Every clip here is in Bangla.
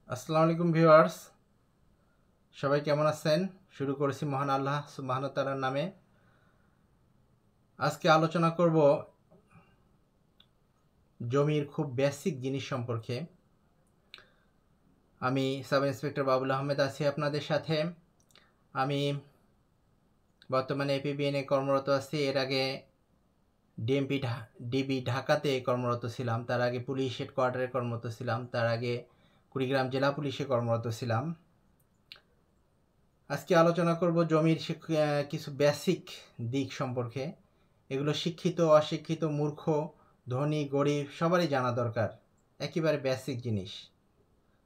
আসসালামু আলাইকুম ভিউয়ার্স, সবাই কেমন আছেন? শুরু করেছি মহান আল্লাহ সুবহানাহু ওয়া তাআলার নামে। আজকে আলোচনা করব জমির খুব বেসিক জিনিস সম্পর্কে। আমি সাব ইন্সপেক্টর বাবুল আহমেদ আছি আপনাদের সাথে। আমি বর্তমানে এপিবিএনে কর্মরত আছি। এর আগে ডিবি ঢাকাতে কর্মরত ছিলাম। তার আগে পুলিশ হেডকোয়ার্টারে কর্মরত ছিলাম। তার আগে কুড়িগ্রাম জেলা পুলিশে কর্মরত ছিলাম। আজকে আলোচনা করব জমির কিছু বেসিক দিক সম্পর্কে। এগুলো শিক্ষিত, অশিক্ষিত, মূর্খ, ধনী, গরিব সবারই জানা দরকার। একেবারে বেসিক জিনিস।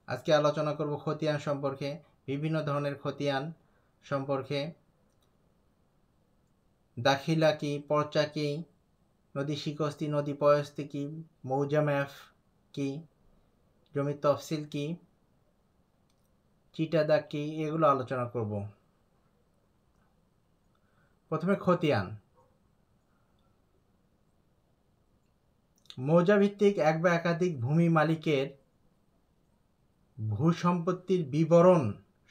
আজকে আলোচনা করব খতিয়ান সম্পর্কে, বিভিন্ন ধরনের খতিয়ান সম্পর্কে। দাখিলা কি, পর্চা কি, নদী শিকস্তি, নদী পয়স্তি কি, মৌজা ম্যাপ কি, জমির তফসিল কি, চিটা দাগ কি, এগুলো আলোচনা করব। প্রথমে খতিয়ান। মৌজা ভিত্তিক এক বা একাধিক ভূমি মালিকের ভূসম্পত্তির বিবরণ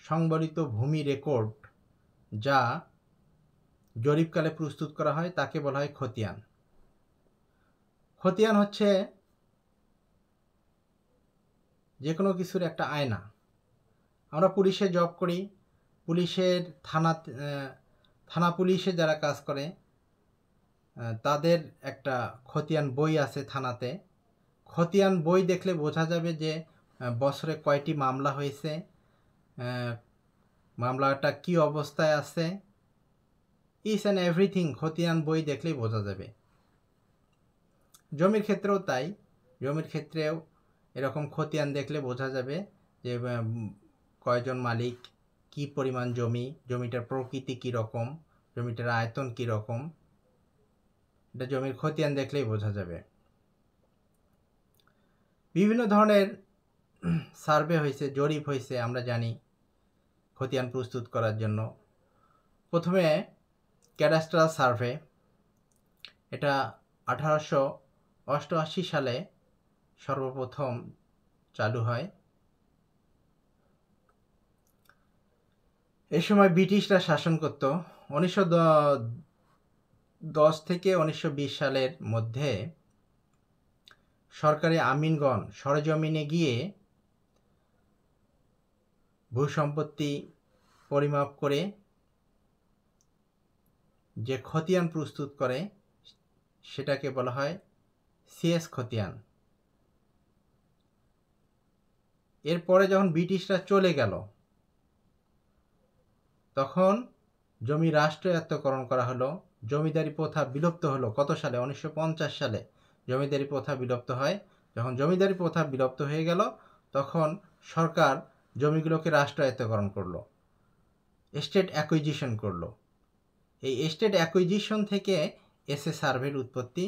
সংবলিত ভূমি রেকর্ড যা জরিপকালে প্রস্তুত করা হয় তাকে বলা হয় খতিয়ান। খতিয়ান হচ্ছে যে কোনো কিছুর একটা আয়না। আমরা পুলিশে জব করি, পুলিশের থানা পুলিশে যারা কাজ করে তাদের একটা খতিয়ান বই আছে থানাতে। খতিয়ান বই দেখলে বোঝা যাবে যে বছরে কয়টি মামলা হয়েছে, মামলাটা কি অবস্থায় আছে, ইচ অ্যান্ড এভরিথিং খতিয়ান বই দেখলেই বোঝা যাবে। জমির ক্ষেত্রেও তাই। জমির ক্ষেত্রেও এরকম খতিয়ান দেখলে বোঝা যাবে যে কয়জন মালিক, কি পরিমাণ জমি, জমিটার প্রকৃতি কীরকম, জমিটার আয়তন কীরকম, এটা জমির খতিয়ান দেখলেই বোঝা যাবে। বিভিন্ন ধরনের সার্ভে হয়েছে, জরিপ হয়েছে, আমরা জানি খতিয়ান প্রস্তুত করার জন্য। প্রথমে ক্যাডাস্ট্রাল সার্ভে, এটা 1888 সালে সর্বপ্রথম চালু হয়। এই সময় ব্রিটিশরা শাসন করত। 1910 থেকে 1920 সালের মধ্যে সরকারি আমিনগণ সরেজমিনে গিয়ে ভূসম্পত্তি পরিমাপ করে যে খতিয়ান প্রস্তুত করে সেটাকে বলা হয় সিএস খতিয়ান। এরপরে যখন ব্রিটিশরা চলে গেল তখন জমি রাষ্ট্রায়ত্তকরণ করা হলো, জমিদারি প্রথা বিলুপ্ত হলো। কত সালে? 1950 সালে জমিদারি প্রথা বিলুপ্ত হয়। যখন জমিদারি প্রথা বিলুপ্ত হয়ে গেল তখন সরকার জমিগুলোকে রাষ্ট্রায়ত্তকরণ করলো, এস্টেট অ্যাকুইজিশন করলো। এই এস্টেট অ্যাকুইজিশন থেকে এসএ সার্ভের উৎপত্তি।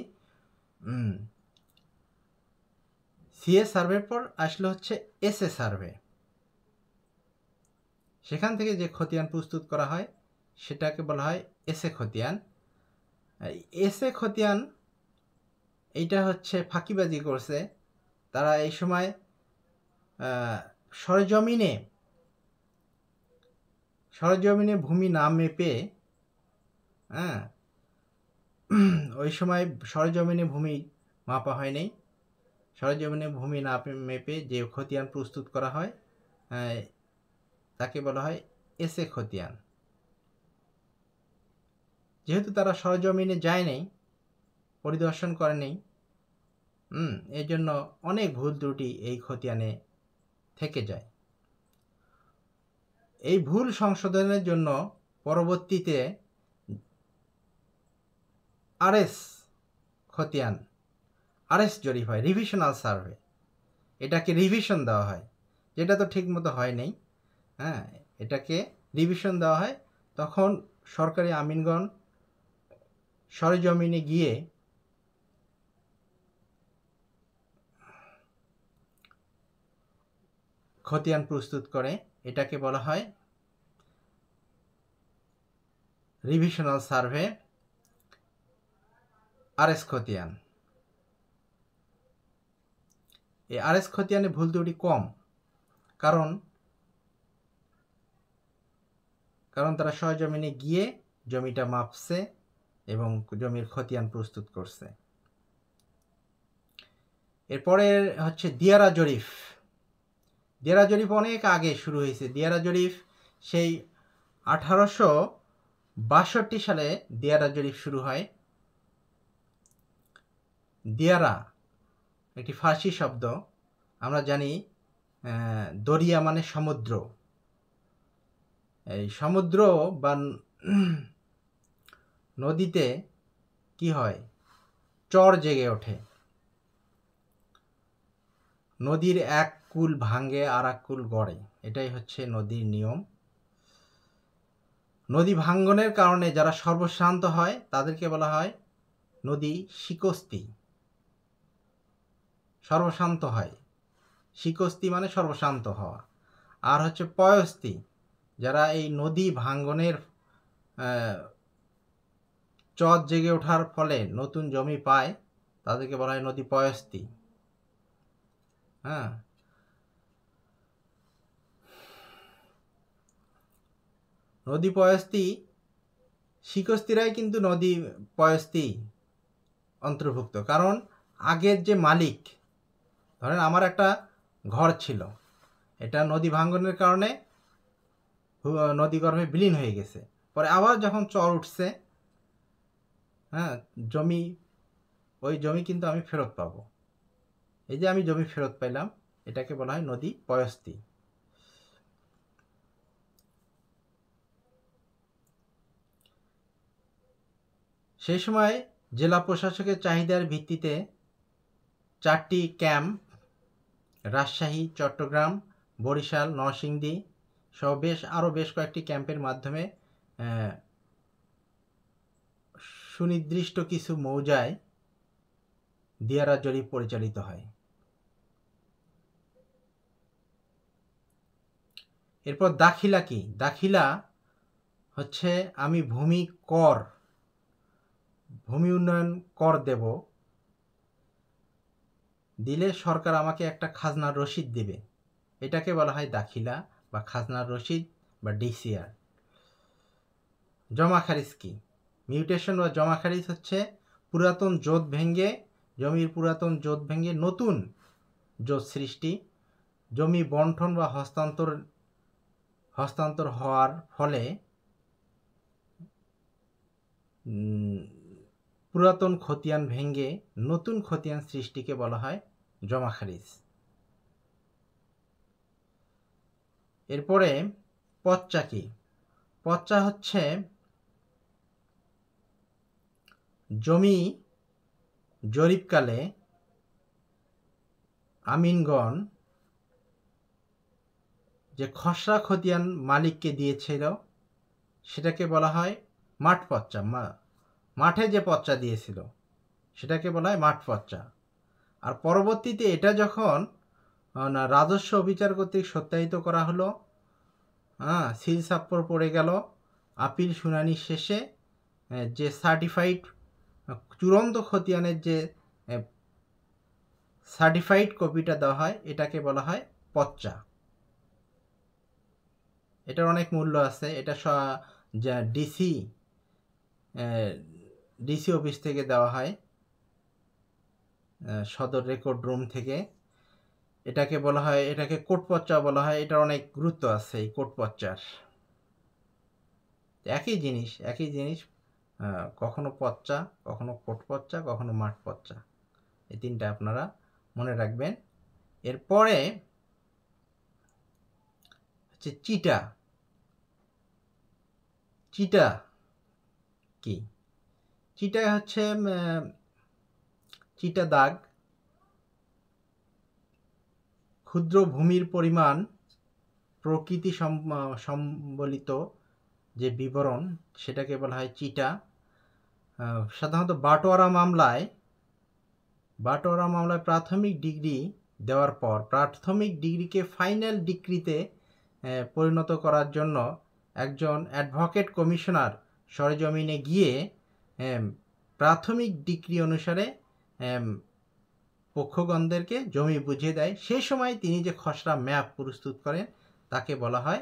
সিএ সার্ভের পর আসলে হচ্ছে এসএ সার্ভে। সেখান থেকে যে খতিয়ান প্রস্তুত করা হয় সেটাকে বলা হয় এসএ খতিয়ান। এসএ খতিয়ান এইটা হচ্ছে ফাঁকিবাজি করছে তারা। এই সময় সরেজমিনে ভূমি না মেপে, ওই সময় সরেজমিনে ভূমি মাপা হয়নি। সরেজমিনে ভূমি না মেপে যে খতিয়ান প্রস্তুত করা হয় তাকে বলা হয় এসএ খতিয়ান। যেহেতু তারা সরেজমিনে যায়নি, পরিদর্শন করেনি, এই জন্য অনেক ভুল ত্রুটি এই খতিয়ানে থেকে যায়। এই ভুল সংশোধনের জন্য পরবর্তীতে আরএস খতিয়ান, আরএস জরিপ হয়, রিভিশনাল সার্ভে। এটাকে রিভিশন দেওয়া হয়, যেটা তো ঠিক মতো হয়নি। এটাকে রিভিশন দেওয়া হয়। তখন সরকারি আমিনগণ সরেজমিনে গিয়ে খতিয়ান প্রস্তুত করে। এটাকে বলা হয় রিভিশনাল সার্ভে, আরএস খতিয়ান। এই আরএস খতিয়ানে ভুল ত্রুটি কম। কারণ তারা সরেজমিনে গিয়ে জমিটা মাপছে এবং জমির খতিয়ান প্রস্তুত করছে। এরপরে হচ্ছে দিয়ারা জরিপ। দিয়ারা জরিপ অনেক আগে শুরু হয়েছে। দিয়ারা জরিপ সেই 1862 সালে দিয়ারা জরিপ শুরু হয়। দিয়ারা একটি ফার্সি শব্দ। আমরা জানি দরিয়া মানে সমুদ্র। এই সমুদ্র বা নদীতে কি হয়, চর জেগে ওঠে। নদীর এক কূল ভাঙ্গে আর এক কূল গড়ে, এটাই হচ্ছে নদীর নিয়ম। নদী ভাঙ্গনের কারণে যারা সর্বশান্ত হয় তাদেরকে বলা হয় নদী শিকস্তি। সর্বশান্ত হয়, শিকস্তি মানে সর্বশান্ত হওয়া। আর হচ্ছে পয়স্তি, যারা এই নদী ভাঙ্গনের চর জেগে ওঠার ফলে নতুন জমি পায় তাদেরকে বলা হয় নদী পয়স্তি। হ্যাঁ, নদী পয়স্তি, শিকস্তিরাই কিন্তু নদী পয়স্তি অন্তর্ভুক্ত। কারণ আগের যে মালিক, ধরেন আমার একটা ঘর ছিল, এটা নদী ভাঙ্গনের কারণে নদীগর্ভে বিলীন হয়ে গেছে। পরে আবার যখন চর উঠছে, হ্যাঁ, জমি, ওই জমি কিন্তু আমি ফেরত পাবো। এই যে আমি জমি ফেরত পাইলাম, এটাকে বলা হয় নদী পয়স্তি। সেই সময় জেলা প্রশাসকের চাহিদার ভিত্তিতে 4টি ক্যাম্প, রাজশাহী, চট্টগ্রাম, বরিশাল, নরসিংদী সহ আরও বেশ কয়েকটি ক্যাম্পের মাধ্যমে সুনির্দিষ্ট কিছু মৌজায় দিয়ারা জরিপ পরিচালিত হয়। এরপর দাখিলা কি? দাখিলা হচ্ছে আমি ভূমি উন্নয়ন কর দেব, দিলে সরকার আমাকে একটা খাজনার রসিদ দেবে, এটাকে বলা হয় দাখিলা বা খাজনার রসিদ বা ডিসিআর। জমা খারিজ কি? মিউটেশন বা জমা খারিজ হচ্ছে পুরাতন জোত ভেঙে, জমির পুরাতন জোত ভেঙে নতুন জোত সৃষ্টি। জমি বন্টন বা হস্তান্তর হওয়ার ফলে পুরাতন খতিয়ান ভেঙে নতুন খতিয়ান সৃষ্টিকে বলা হয় জমা খারিজ। এরপরে পচ্চা কি? পচ্চা হচ্ছে জমি জরিপকালে আমিনগণ যে খসড়া খতিয়ান মালিককে দিয়েছিল সেটাকে বলা হয় মাঠ পচ্চা। মাঠে যে পচ্চা দিয়েছিল সেটাকে বলা হয় মাঠ পচ্চা। আর পরবর্তীতে এটা যখন রাজস্ব বিচার কর্তৃক সত্যায়িত করা হলো, সিল সাপ্পর পড়ে গেল, আপিল শুনানি শেষে যে সার্টিফাইড চূড়ান্ত খতিয়ানের যে সার্টিফাইড কপিটা দেওয়া হয় এটাকে বলা হয় পচ্চা। এটার অনেক মূল্য আছে। এটা ডিসি অফিস থেকে দেওয়া হয়, সদর রেকর্ড রুম থেকে। এটাকে বলা হয়, এটাকে কোট পচ্চা বলা হয়। এটার অনেক গুরুত্ব আছে এই কোট পচ্চার। একই জিনিস, কখনো পচ্চা, কখনো কোট পচ্চা, কখনো মাঠ পচ্চা, এই তিনটা আপনারা মনে রাখবেন। এরপরে হচ্ছে চিটা। চিটা কি? চিটা হচ্ছে চিটা দাগ, ক্ষুদ্র ভূমির পরিমাণ প্রকৃতি সম্বলিত যে বিবরণ সেটাকে বলা হয় চিটা। সাধারণত বাটোয়ারা মামলায় প্রাথমিক ডিগ্রি দেওয়ার পর প্রাথমিক ডিগ্রিকে ফাইনাল ডিগ্রিতে পরিণত করার জন্য একজন অ্যাডভোকেট কমিশনার সরেজমিনে গিয়ে প্রাথমিক ডিগ্রি অনুসারে পক্ষগণদেরকে জমি বুঝিয়ে দেয়। সেই সময় তিনি যে খসড়া ম্যাপ প্রস্তুত করেন তাকে বলা হয়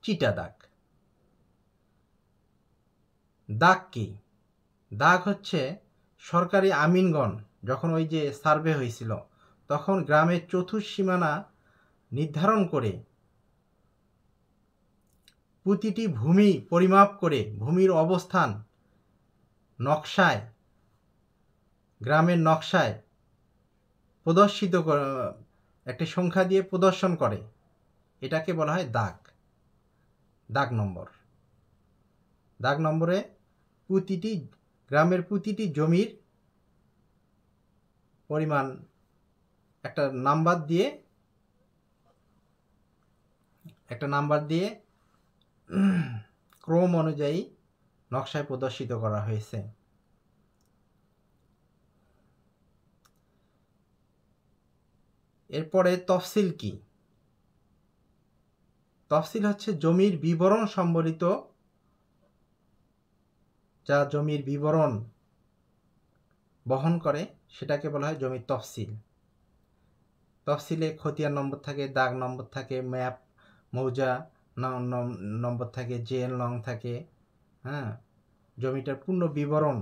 চিটা দাগ। দাগ কি? দাগ হচ্ছে সরকারি আমিনগণ যখন ওই যে সার্ভে হয়েছিল তখন গ্রামের চতুর্সীমানা নির্ধারণ করে প্রতিটি ভূমি পরিমাপ করে ভূমির অবস্থান নকশায়, গ্রামের নকশায় প্রদর্শিত একটি সংখ্যা দিয়ে প্রদর্শন করে, এটাকে বলা হয় দাগ। দাগ নম্বর। দাগ নম্বরে প্রতিটি গ্রামের প্রতিটি জমির পরিমাণ একটা নাম্বার দিয়ে ক্রম অনুযায়ী নকশায় প্রদর্শিত করা হয়েছে। এরপরে তফসিল কি? তফসিল হচ্ছে জমির বিবরণ সম্বলিত, যা জমির বিবরণ বহন করে সেটাকে বলা হয় জমির তফসিল। তফসিলে খতিয়ান নম্বর থাকে, দাগ নম্বর থাকে, ম্যাপ মৌজা নম্বর থাকে, জেএল নং থাকে। জমিটার পূর্ণ বিবরণ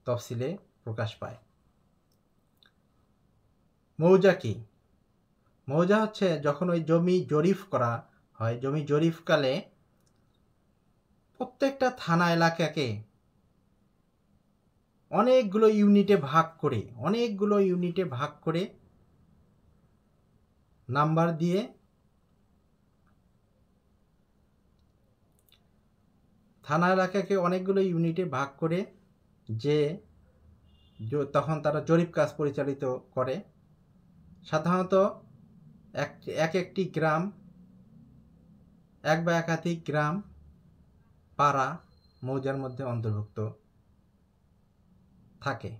তফসিলে প্রকাশ পায়। মৌজা কি? মৌজা হচ্ছে যখন ওই জমি জরিপ করা হয়, জমি জরিপকালে প্রত্যেকটা থানা এলাকাকে অনেকগুলো ইউনিটে ভাগ করে নাম্বার দিয়ে থানা এলাকাকে অনেকগুলো ইউনিটে ভাগ করে যে তখন তারা জরিপ কাজ পরিচালিত করে। সাধারণত একটি গ্রাম, এক বা একাধিক গ্রাম, পাড়া মৌজার মধ্যে অন্তর্ভুক্ত থাকে।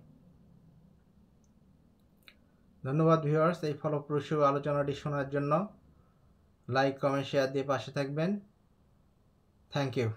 ধন্যবাদ ভিউয়ার্স, এই ফলপ্রসূ আলোচনাটি শোনার জন্য। লাইক, কমেন্ট, শেয়ার দিয়ে পাশে থাকবেন। Thank you.